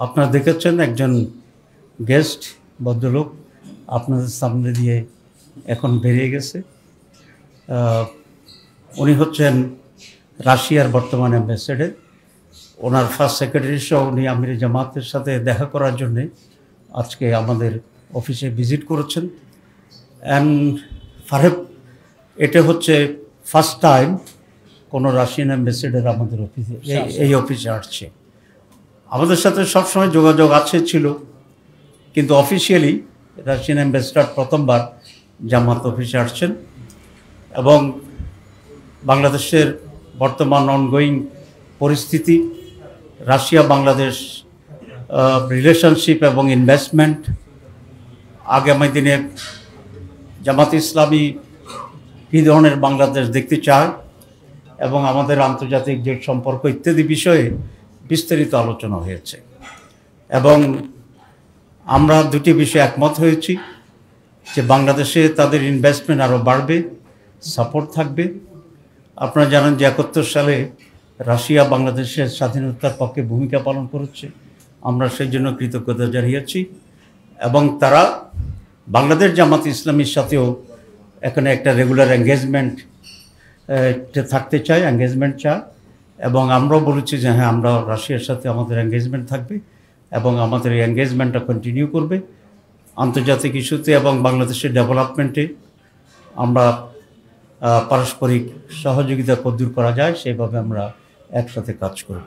আপনারা দেখেছেন একজন গেস্ট ভদ্রলোক আপনাদের সামনে দিয়ে এখন বেরিয়ে গেছে। উনি হচ্ছেন রাশিয়ার বর্তমান অ্যাম্বাসেডর। ওনার ফার্স্ট সেক্রেটারি সহ উনি আমির জামাতের সাথে দেখা করার জন্যে আজকে আমাদের অফিসে ভিজিট করেছেন। অ্যান্ড ফারহেব, এটা হচ্ছে ফার্স্ট টাইম কোনো রাশিয়ান অ্যাম্বাসেডর আমাদের অফিসে এই অফিসে আসছে। আমাদের সাথে সবসময় যোগাযোগ ছিল, কিন্তু অফিসিয়ালি রাশিয়ান অ্যাম্বাসেডর প্রথমবার জামাত অফিসে আসছেন এবং বাংলাদেশের বর্তমান অনগোয়িং পরিস্থিতি, রাশিয়া বাংলাদেশ রিলেশনশিপ এবং ইনভেস্টমেন্ট, আগামী দিনে জামাত ইসলামী কী ধরনের বাংলাদেশ দেখতে চায় এবং আমাদের আন্তর্জাতিক যে সম্পর্ক ইত্যাদি বিষয়ে বিস্তারিত আলোচনা হয়েছে। এবং আমরা দুটি বিষয়ে একমত হয়েছি যে বাংলাদেশে তাদের ইনভেস্টমেন্ট আরও বাড়বে, সাপোর্ট থাকবে। আপনারা জানেন যে 71 সালে রাশিয়া বাংলাদেশের স্বাধীনতার পক্ষে ভূমিকা পালন করেছে, আমরা সেই জন্য কৃতজ্ঞতা জানিয়েছি এবং তারা বাংলাদেশ জামাত ইসলামীর সাথেও এখানে একটা রেগুলার এঙ্গেজমেন্ট থাকতে চায়, এঙ্গেজমেন্ট চায়। এবং আমরাও বলেছি যে হ্যাঁ, আমরা রাশিয়ার সাথে আমাদের এঙ্গেজমেন্ট থাকবে এবং আমাদের এই এঙ্গেজমেন্টটা কন্টিনিউ করবে। আন্তর্জাতিক ইস্যুতে এবং বাংলাদেশের ডেভেলপমেন্টে আমরা পারস্পরিক সহযোগিতা কদ্দূর করা যায় সেভাবে আমরা একসাথে কাজ করব।